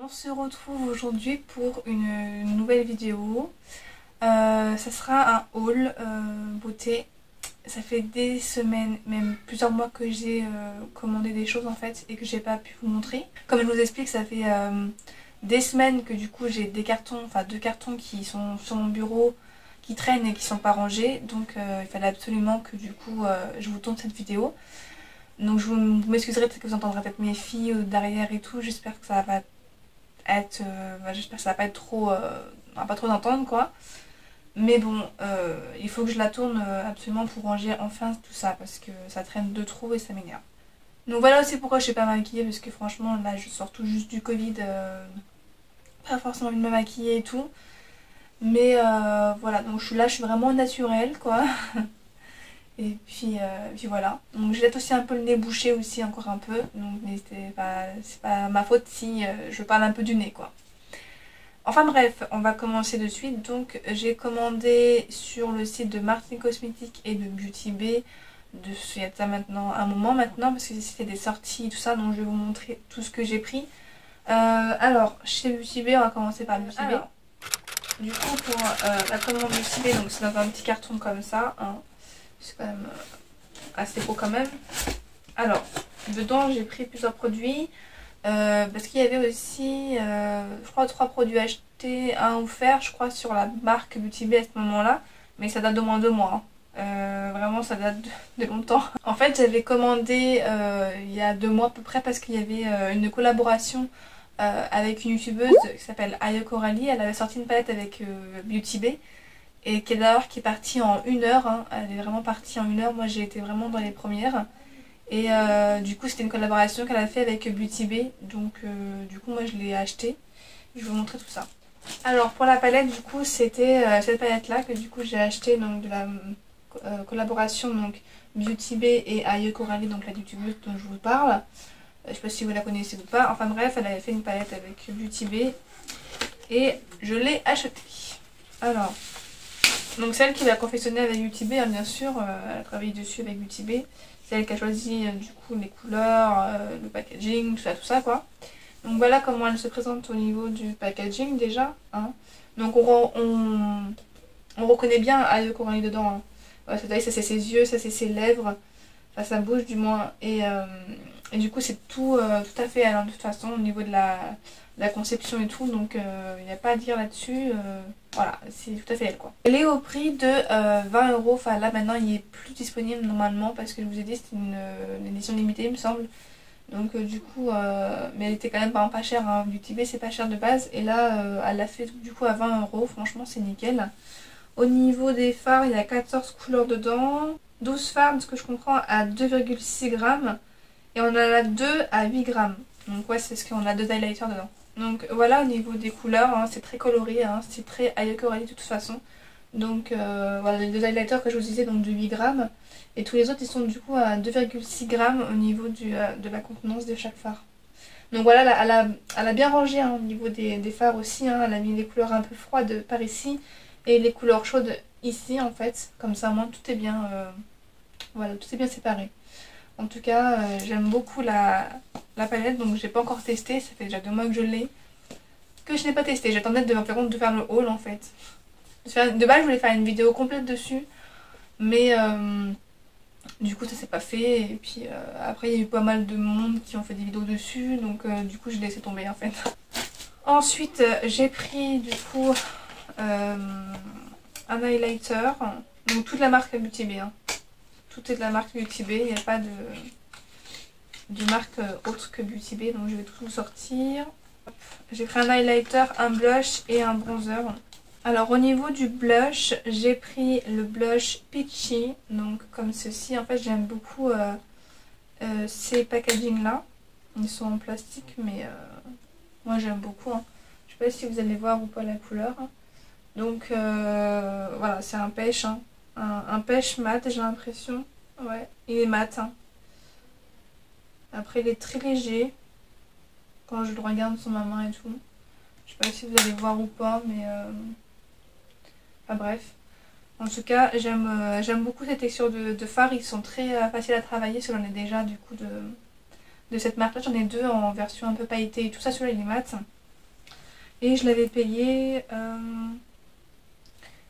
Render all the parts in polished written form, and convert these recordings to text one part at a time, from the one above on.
On se retrouve aujourd'hui pour une nouvelle vidéo. Ça sera un haul beauté. Ça fait des semaines, même plusieurs mois que j'ai commandé des choses en fait et que j'ai pas pu vous montrer. Comme je vous explique, ça fait des semaines que du coup j'ai des cartons, enfin 2 cartons qui sont sur mon bureau, qui traînent et qui sont pas rangés. Donc il fallait absolument que du coup je vous tourne cette vidéo. Donc vous m'excuserez peut-être que vous entendrez peut-être mes filles derrière et tout. J'espère que ça va être, j'espère que ça va pas être trop, on va pas trop d'entendre quoi. Mais bon, il faut que je la tourne absolument pour ranger enfin tout ça parce que ça traîne de trop et ça m'énerve. Donc voilà aussi pourquoi je suis pas maquillée, parce que franchement là je sors tout juste du Covid, pas forcément envie de me maquiller et tout. Mais voilà, donc je suis vraiment naturelle quoi. Et puis voilà. Donc j'ai aussi un peu le nez bouché aussi encore un peu. Donc mais c'est pas ma faute si je parle un peu du nez quoi. Enfin bref, on va commencer de suite. Donc j'ai commandé sur le site de Martin Cosmetics et de Beauty Bay. Il y a ça maintenant un moment maintenant parce que c'était des sorties et tout ça. Donc je vais vous montrer tout ce que j'ai pris. Alors chez Beauty Bay, on va commencer par Beauty Bay. Du coup pour la commande Beauty Bay, donc c'est dans un petit carton comme ça. Hein. C'est quand même assez beau quand même. Alors, dedans j'ai pris plusieurs produits. Parce qu'il y avait aussi, je crois, 3 produits achetés, un offert, je crois, sur la marque Beauty Bay à ce moment-là. Mais ça date de moins de 2 mois. Hein. Vraiment, ça date de longtemps. En fait, j'avais commandé il y a 2 mois à peu près parce qu'il y avait une collaboration avec une youtubeuse qui s'appelle Ayo Coralie. Elle avait sorti une palette avec Beauty Bay. Et qui est partie en 1 heure, hein. Elle est vraiment partie en 1 heure, moi j'ai été vraiment dans les premières. Et du coup c'était une collaboration qu'elle a fait avec Beauty Bay, donc du coup moi je l'ai acheté. Je vais vous montrer tout ça. Alors pour la palette du coup c'était cette palette là que du coup j'ai acheté, donc de la collaboration donc Beauty Bay et Ayo Coralie, donc la youtubeuse dont je vous parle. Je sais pas si vous la connaissez ou pas, enfin bref elle avait fait une palette avec Beauty Bay et je l'ai achetée. Alors... Donc celle qui l'a confectionnée avec Beauty Bay, hein, bien sûr, elle a travaillé dessus avec Beauty Bay. C'est elle qui a choisi du coup les couleurs, le packaging, tout ça quoi. Donc voilà comment elle se présente au niveau du packaging déjà. Hein. Donc on reconnaît bien Ayo Coralie dedans. Hein. Voilà, ça c'est ses yeux, ça c'est ses lèvres, enfin sa bouche du moins. Et du coup c'est tout à fait elle, hein, de toute façon au niveau de la conception et tout, donc il n'y a pas à dire là-dessus. Voilà, c'est tout à fait elle quoi. Elle est au prix de 20 €. Enfin là maintenant il est plus disponible normalement parce que je vous ai dit c'est une édition limitée il me semble. Donc du coup, mais elle était quand même vraiment pas chère. Hein. Beauty Bay c'est pas cher de base. Et là elle l'a fait du coup à 20 €. Franchement c'est nickel. Au niveau des fards, il y a 14 couleurs dedans. 12 fards, ce que je comprends, à 2,6 grammes. Et on en a 2 à 8 grammes. Donc ouais, c'est ce qu'on a 2 highlighters dedans. Donc voilà au niveau des couleurs, hein, c'est très coloré, hein, c'est très Ayo Coralie de toute façon. Donc voilà les 2 highlighters que je vous disais, donc de 8 grammes. Et tous les autres ils sont du coup à 2,6 grammes au niveau de la contenance de chaque fard. Donc voilà, elle a bien rangé hein, au niveau des fards aussi, hein, elle a mis les couleurs un peu froides par ici et les couleurs chaudes ici en fait. Comme ça au moins tout est bien, voilà, tout est bien séparé. En tout cas, j'aime beaucoup la palette, donc j'ai pas encore testé, ça fait déjà 2 mois que je l'ai. Que je n'ai pas testé, j'attendais de faire le haul en fait. De base, je voulais faire une vidéo complète dessus, mais du coup ça s'est pas fait. Et puis après, il y a eu pas mal de monde qui ont fait des vidéos dessus, donc du coup, j'ai laissé tomber en fait. Ensuite, j'ai pris du coup un highlighter, donc toute la marque Beauty Bay. Hein. Tout est de la marque Beauty Bay, il n'y a pas de marque autre que Beauty Bay, donc je vais tout vous sortir. J'ai pris un highlighter, un blush et un bronzer. Alors au niveau du blush, j'ai pris le blush Peachy, donc comme ceci. En fait j'aime beaucoup ces packaging là. Ils sont en plastique mais moi j'aime beaucoup. Hein. Je sais pas si vous allez voir ou pas la couleur. Donc voilà, c'est un pêche. Hein. Un pêche mat, j'ai l'impression. Ouais, il est mat. Hein. Après, il est très léger. Quand je le regarde sur ma main et tout. Je sais pas si vous allez voir ou pas, mais... Enfin bref. En tout cas, j'aime beaucoup cette texture de fard. Ils sont très faciles à travailler. Parce que j'en ai déjà du coup de cette marque-là. J'en ai 2 en version un peu pailletée et tout ça. Celui-là, il est mat. Et je l'avais payé...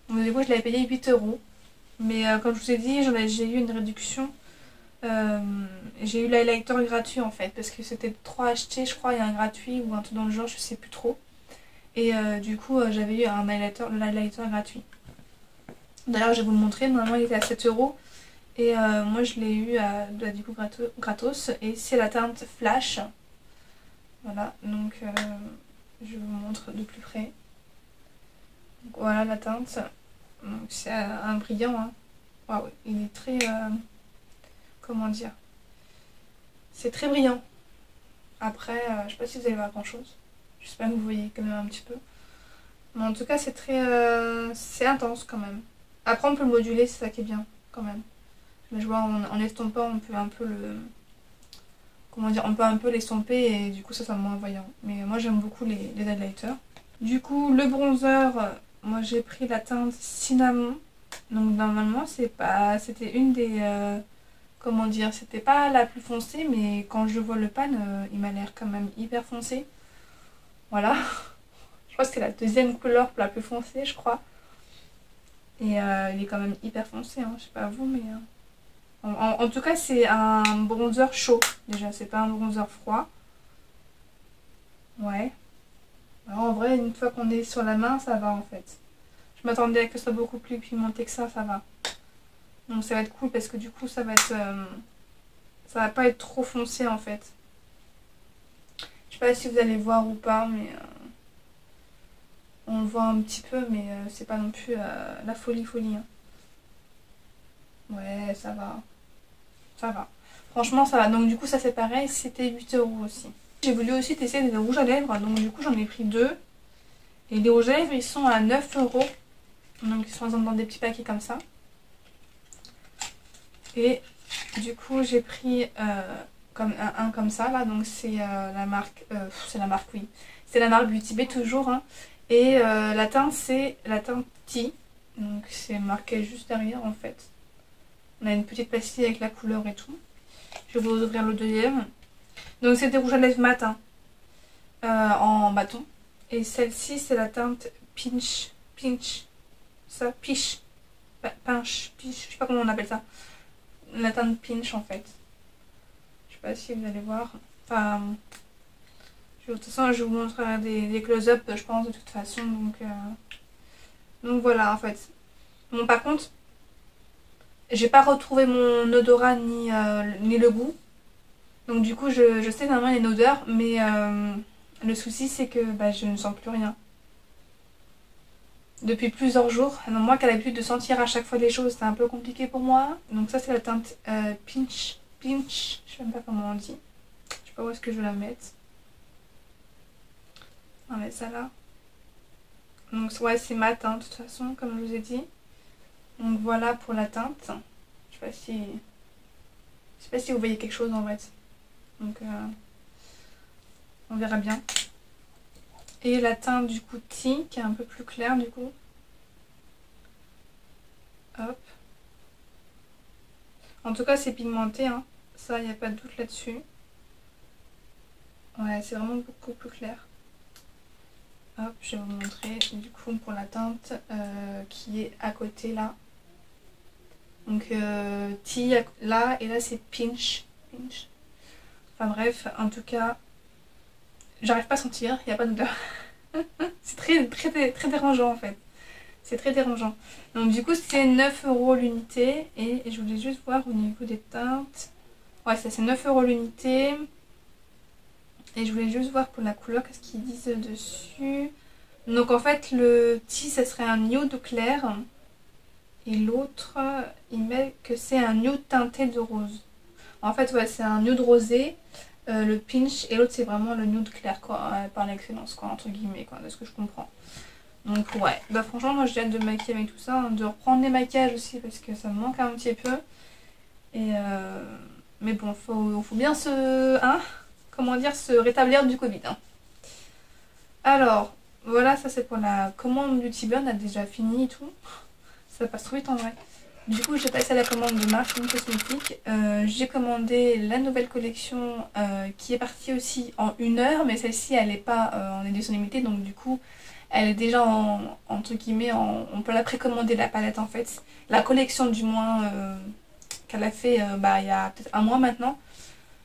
Donc, du coup, je l'avais payé 8 €. Mais comme je vous ai dit, j'ai eu une réduction. J'ai eu l'highlighter gratuit en fait. Parce que c'était 3 achetés, je crois, et un gratuit ou un truc dans le genre, je sais plus trop. Et du coup, j'avais eu le highlighter gratuit. D'ailleurs, je vais vous le montrer. Normalement, il était à 7 €. Et moi, je l'ai eu du coup gratos. Et c'est la teinte Flash. Voilà, donc je vous montre de plus près. Donc, voilà la teinte. C'est un brillant. Hein. Waouh, il est très... comment dire? C'est très brillant. Après, je sais pas si vous allez voir grand chose. J'espère que vous voyez quand même un petit peu. Mais en tout cas, c'est très... c'est intense quand même. Après, on peut le moduler, c'est ça qui est bien quand même. Mais je vois en estompant, on peut un peu le... Comment dire? On peut un peu l'estomper et du coup, ça c'est moins voyant. Mais moi, j'aime beaucoup les highlighters. Du coup, le bronzer, moi j'ai pris la teinte Cinnamon. Donc normalement, c'était une des... comment dire? C'était pas la plus foncée, mais quand je vois le pan, il m'a l'air quand même hyper foncé. Voilà. Je crois que c'est la deuxième couleur la plus foncée, je crois. Et il est quand même hyper foncé, hein. Je sais pas vous, mais... En tout cas, c'est un bronzer chaud. Déjà, c'est pas un bronzer froid. Ouais. Alors, en vrai, une fois qu'on est sur la main, ça va en fait. Je m'attendais à que ce soit beaucoup plus pigmenté que ça va. Donc ça va être cool parce que du coup, ça va être... ça va pas être trop foncé en fait. Je sais pas si vous allez voir ou pas, mais... on le voit un petit peu, mais c'est pas non plus la folie. Hein. Ouais, ça va. Ça va. Franchement, ça va. Donc du coup, ça c'est pareil, c'était 8 € aussi. J'ai voulu aussi tester des rouges à lèvres, donc du coup j'en ai pris 2. Et les rouges à lèvres, ils sont à 9 €. Donc ils sont dans des petits paquets comme ça. Et du coup, j'ai pris comme un comme ça, là. Donc c'est la marque... c'est la marque, oui. C'est la marque Beauty Bay toujours. Hein. Et la teinte, c'est la teinte Tea. Donc c'est marqué juste derrière en fait. On a une petite pastille avec la couleur et tout. Je vais vous ouvrir le deuxième. Donc c'est des rouges à lèvres mat hein, en bâton. Et celle-ci c'est la teinte Pinch. Ça, Pinch. Je sais pas comment on appelle ça. La teinte Pinch en fait. Je sais pas si vous allez voir. Enfin, de toute façon je vous montrerai des close-up je pense de toute façon. Donc voilà en fait. Bon par contre, j'ai pas retrouvé mon odorat ni le goût. Donc du coup je sais normalement il y a une odeur, mais le souci c'est que je ne sens plus rien. Depuis plusieurs jours. Alors, moi qui ai l'habitude de sentir à chaque fois les choses, c'est un peu compliqué pour moi. Donc ça c'est la teinte Pinch. Je sais même pas comment on dit. Je sais pas où est-ce que je vais la mettre. On va mettre ça là. Donc ouais c'est mat hein, de toute façon comme je vous ai dit. Donc voilà pour la teinte. Je sais pas si vous voyez quelque chose en fait. Donc on verra bien. Et la teinte du coup Tea qui est un peu plus claire du coup. Hop. En tout cas c'est pigmenté hein. Ça il n'y a pas de doute là-dessus. Ouais c'est vraiment beaucoup plus clair. Hop je vais vous montrer du coup pour la teinte qui est à côté là. Donc Tea là et là c'est Pinch. Enfin bref en tout cas j'arrive pas à sentir, il n'y a pas d'odeur. C'est très dérangeant en fait. C'est très dérangeant. Donc du coup c'est 9 € l'unité. Et je voulais juste voir au niveau des teintes. Ouais ça c'est 9 € l'unité. Et je voulais juste voir pour la couleur qu'est-ce qu'ils disent dessus. Donc en fait le Tea ça serait un nude clair. Et l'autre il met que c'est un nude teinté de rose. En fait ouais c'est un nude rosé. Le Pinch et l'autre c'est vraiment le nude clair quoi, par l'excellence quoi, entre guillemets quoi, de ce que je comprends. Donc ouais, franchement moi j'ai hâte de me maquiller avec tout ça, hein, de reprendre les maquillages aussi parce que ça me manque un petit peu. Et mais bon, faut bien comment dire, se rétablir du Covid. Hein. Alors, voilà, ça c'est pour la commande Beauty Bay, on a déjà fini et tout. Ça passe trop vite en vrai. Du coup, j'ai passé à la commande de Martin Cosmetics. J'ai commandé la nouvelle collection qui est partie aussi en 1 heure, mais celle-ci elle n'est pas en édition limitée, donc du coup elle est déjà entre guillemets, on peut la précommander la palette en fait. La collection du moins qu'elle a fait il y a peut-être un mois maintenant,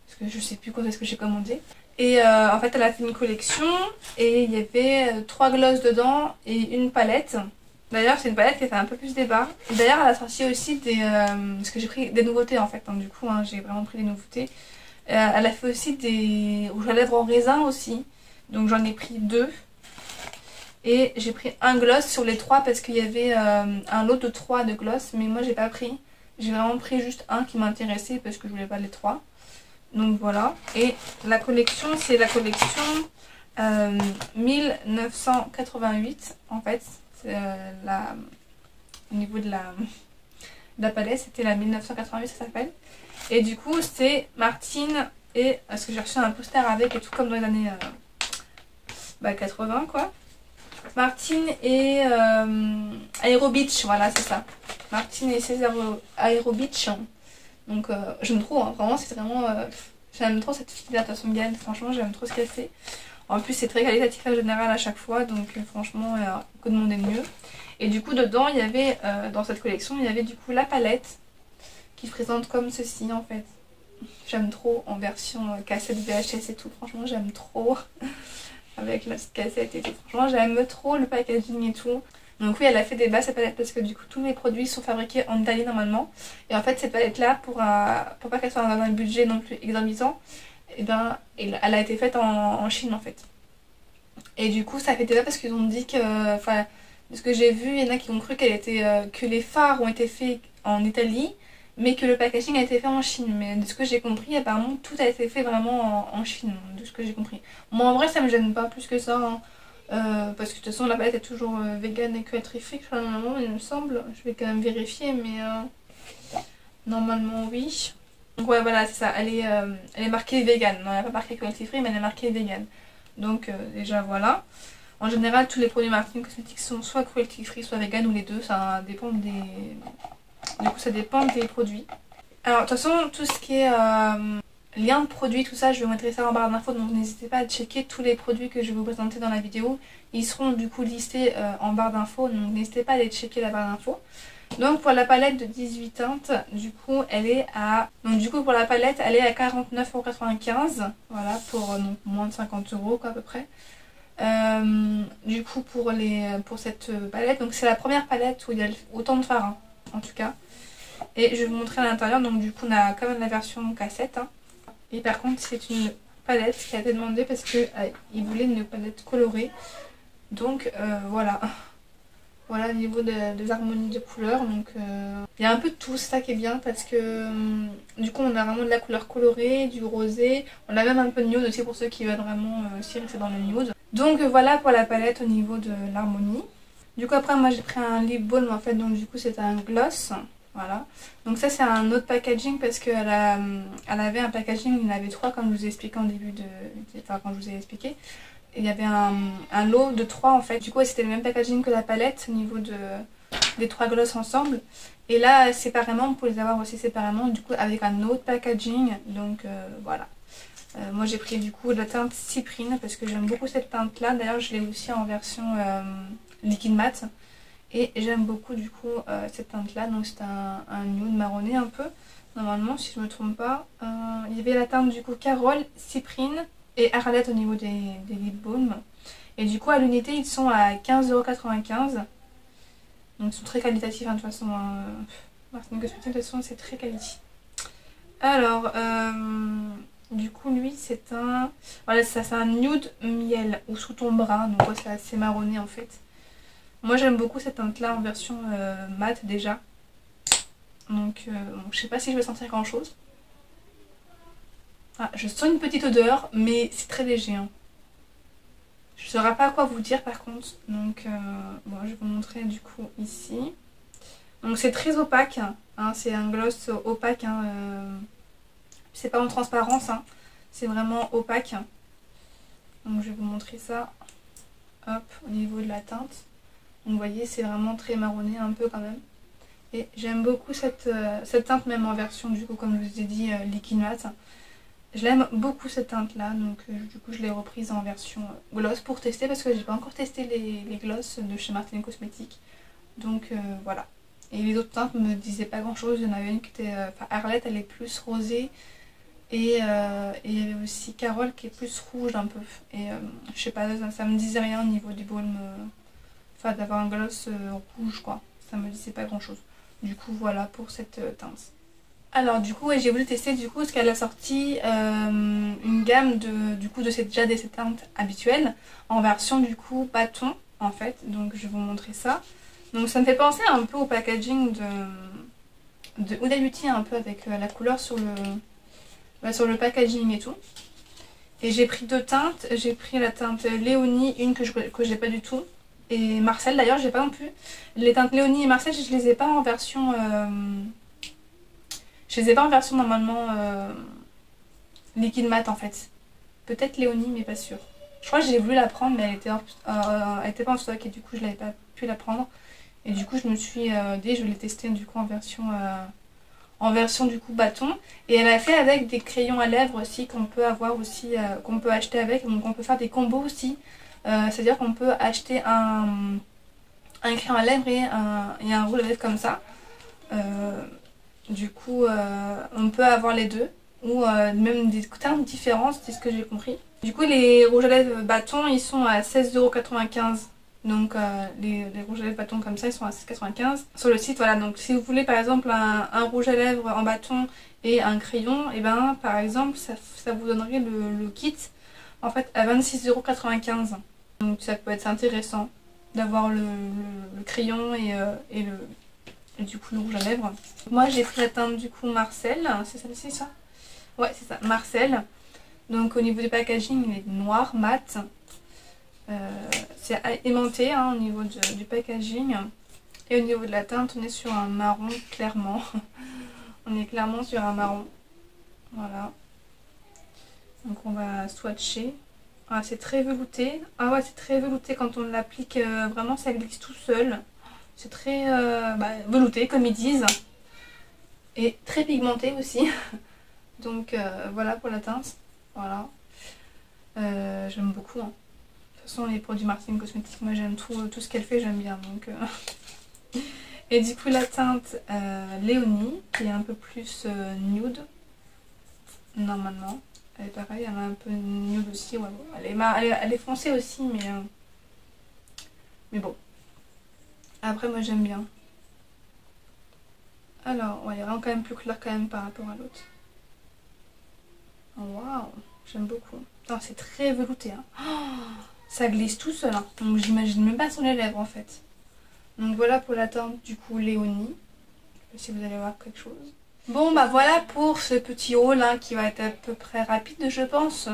parce que je sais plus quand est-ce que j'ai commandé. Et en fait elle a fait une collection et il y avait 3 glosses dedans et une palette. D'ailleurs c'est une palette qui a fait un peu plus débat. D'ailleurs elle a sorti aussi des... parce que j'ai pris des nouveautés en fait, donc du coup j'ai vraiment pris des nouveautés. Elle a fait aussi des rouges à lèvres en raisin aussi, donc j'en ai pris 2. Et j'ai pris un gloss sur les 3 parce qu'il y avait un lot de 3 de gloss, mais moi j'ai pas pris. J'ai vraiment pris juste un qui m'intéressait parce que je voulais pas les 3. Donc voilà. Et la collection, c'est la collection 1988 en fait. Au niveau de la palette, c'était la 1988 ça s'appelle. Et du coup c'est Martine et... parce que j'ai reçu un poster avec et tout comme dans les années 80 quoi. Martine et Aero Beach, voilà c'est ça. Martine et César Aero Beach. Donc j'aime trop, hein, vraiment c'est vraiment... j'aime trop cette fille là, de toute façon Gaëlle, franchement j'aime trop ce qu'elle fait. En plus c'est très qualitatif en général à chaque fois, donc franchement que demander de mieux. Et du coup dedans il y avait, dans cette collection, il y avait du coup la palette qui se présente comme ceci en fait. J'aime trop en version cassette VHS et tout, franchement j'aime trop. Avec la petite cassette et tout, franchement j'aime trop le packaging et tout. Donc oui elle a fait des bases cette palette parce que du coup tous les produits sont fabriqués en Italie normalement. Et en fait cette palette là pour pas qu'elle soit dans un budget non plus exorbitant, et ben elle a été faite en Chine en fait. Et du coup ça fait débat parce qu'ils ont dit que, enfin de ce que j'ai vu, il y en a qui ont cru qu'elle était, que les fards ont été faits en Italie, mais que le packaging a été fait en Chine. Mais de ce que j'ai compris, apparemment tout a été fait vraiment en Chine, de ce que j'ai compris. Moi en vrai ça me gêne pas plus que ça, hein. Parce que de toute façon la palette est toujours vegan et cruelty free, normalement il me semble. Je vais quand même vérifier, mais normalement oui. Donc ouais voilà c'est ça, elle est marquée vegan. Non elle n'est pas marquée cruelty free mais elle est marquée vegan. Donc déjà voilà. En général tous les produits Martin Cosmetics sont soit cruelty free soit vegan ou les deux, ça dépend des... Du coup ça dépend des produits. Alors de toute façon tout ce qui est lien de produits, tout ça je vais vous mettre ça en barre d'infos, donc n'hésitez pas à checker tous les produits que je vais vous présenter dans la vidéo. Ils seront du coup listés en barre d'infos, donc n'hésitez pas à aller checker la barre d'infos. Donc pour la palette de 18 teintes, du coup elle est à... Donc du coup pour la palette elle est à 49,95 €, voilà, pour donc, moins de 50 € quoi à peu près. Du coup pour cette palette, donc c'est la première palette où il y a autant de fard hein, en tout cas. Et je vais vous montrer à l'intérieur, donc du coup on a quand même la version cassette hein. Et par contre c'est une palette qui a été demandée parce que il voulait une palette colorée. Donc voilà. Voilà au niveau des harmonies de couleurs. Donc il y a un peu de tout, c'est ça qui est bien parce que du coup on a vraiment de la couleur colorée, du rosé. On a même un peu de nude aussi pour ceux qui veulent vraiment aussi rester dans le nude. Donc voilà pour la palette au niveau de l'harmonie. Du coup après moi j'ai pris un lip balm en fait, donc du coup c'est un gloss. Voilà, donc ça c'est un autre packaging parce qu'elle elle avait un packaging, il y en avait 3 comme je vous ai expliqué en début de... Enfin quand je vous ai expliqué. Il y avait un lot de 3 en fait, du coup c'était le même packaging que la palette au niveau des 3 glosses ensemble. Et là séparément, vous pouvez les avoir aussi séparément du coup avec un autre packaging, donc voilà. Moi j'ai pris du coup la teinte cyprine parce que j'aime beaucoup cette teinte là, d'ailleurs je l'ai aussi en version liquide mat. Et j'aime beaucoup du coup cette teinte là, donc c'est un nude marronné un peu, normalement si je me trompe pas. Il y avait la teinte du coup Carole, Cyprine et Arlette au niveau des lip balm. Et du coup à l'unité ils sont à 15,95 €. Donc ils sont très qualitatifs hein, de toute façon. Martin Cosmetics de toute façon c'est très qualitatif. Alors du coup lui c'est un... Voilà ça, c'est un nude miel ou sous ton bras, donc ouais, c'est assez marronné en fait. Moi j'aime beaucoup cette teinte là en version mat déjà. Donc bon, je sais pas si je vais sentir grand chose. Ah, je sens une petite odeur mais c'est très léger hein. Je ne saurais pas quoi vous dire par contre. Donc bon, je vais vous montrer du coup ici. Donc c'est très opaque hein, c'est un gloss opaque hein, c'est pas en transparence hein, c'est vraiment opaque. Donc je vais vous montrer ça. Hop, au niveau de la teinte. Donc vous voyez c'est vraiment très marronné un peu quand même. Et j'aime beaucoup cette teinte, même en version du coup comme je vous ai dit liquid matte. Je l'aime beaucoup cette teinte là, donc du coup je l'ai reprise en version gloss pour tester parce que j'ai pas encore testé les gloss de chez Martine Cosmetics. Donc voilà. Et les autres teintes me disaient pas grand chose, il y en avait une qui était... Enfin Arlette elle est plus rosée et il y avait aussi Carole qui est plus rouge un peu. Et je sais pas, ça me disait rien au niveau du baume, enfin d'avoir un gloss rouge quoi. Ça me disait pas grand chose. Du coup voilà pour cette teinte. Alors du coup j'ai voulu tester du coup parce qu'elle a sorti une gamme de cette jade et cette teinte habituelle en version du coup bâton en fait, donc je vais vous montrer ça. Donc ça me fait penser un peu au packaging de Huda Beauty un peu avec la couleur sur le packaging et tout. Et j'ai pris deux teintes, j'ai pris la teinte Léonie, une que j'ai pas du tout, et Marcel d'ailleurs j'ai pas non plus. Les teintes Léonie et Marcel je les ai pas en version... Je les ai pas en version normalement liquide mat en fait. Peut-être Léonie mais pas sûre. Je crois que j'ai voulu la prendre mais elle était pas en stock et du coup je n'avais pas pu la prendre. Et du coup je me suis dit je vais les tester du coup en version du coup bâton. Et elle a fait avec des crayons à lèvres aussi qu'on peut avoir aussi, qu'on peut acheter avec. Donc on peut faire des combos aussi. C'est-à-dire qu'on peut acheter un crayon à lèvres et un rouge à lèvres comme ça. Du coup, on peut avoir les deux, ou même des teintes différentes, c'est ce que j'ai compris. Du coup, les rouges à lèvres bâtons, ils sont à 16,95 €. Donc, les rouges à lèvres bâtons comme ça, ils sont à 16,95 € sur le site. Voilà, donc si vous voulez par exemple un rouge à lèvres en bâton et un crayon, et ben par exemple, ça vous donnerait le kit en fait à 26,95 €. Donc, ça peut être intéressant d'avoir le crayon et du coup le rouge à lèvres. Moi j'ai pris la teinte du coup Marcel, c'est celle-ci ça? Ouais c'est ça, Marcel. Donc au niveau du packaging il est noir, mat. C'est aimanté hein, au niveau du packaging. Et au niveau de la teinte on est sur un marron clairement. On est clairement sur un marron. Voilà. Donc on va swatcher. Ah, c'est très velouté. Ah ouais c'est très velouté quand on l'applique, vraiment ça glisse tout seul. C'est très velouté comme ils disent. Et très pigmenté aussi. Donc voilà pour la teinte. Voilà. J'aime beaucoup. Hein. De toute façon les produits Martine Cosmetics, moi j'aime tout ce qu'elle fait, j'aime bien. Donc, Et du coup la teinte Léonie, qui est un peu plus nude. Normalement. Elle est pareille, elle est un peu nude aussi. Ouais, bon. Elle est foncée aussi, mais bon. Après moi j'aime bien. Alors, ouais, il rend quand même plus clair quand même par rapport à l'autre. Oh, waouh, j'aime beaucoup. C'est très velouté. Hein. Oh, ça glisse tout seul. Hein. Donc j'imagine même pas sur les lèvres en fait. Donc voilà pour la teinte du coup Léonie. Je sais pas si vous allez voir quelque chose. Bon bah voilà pour ce petit haul hein, qui va être à peu près rapide je pense.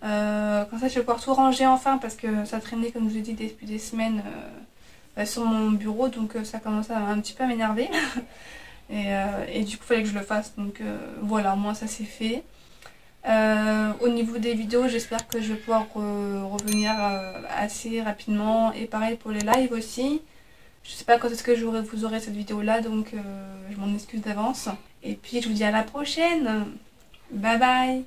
Comme ça je vais pouvoir tout ranger enfin parce que ça traînait comme je vous ai dit depuis des semaines sur mon bureau. Donc ça commence à un petit peu à m'énerver. Et du coup il fallait que je le fasse. Donc voilà, moi ça c'est fait. Au niveau des vidéos j'espère que je vais pouvoir revenir assez rapidement. Et pareil pour les lives aussi. Je sais pas quand est-ce que vous aurez cette vidéo là, donc je m'en excuse d'avance. Et puis je vous dis à la prochaine. Bye bye.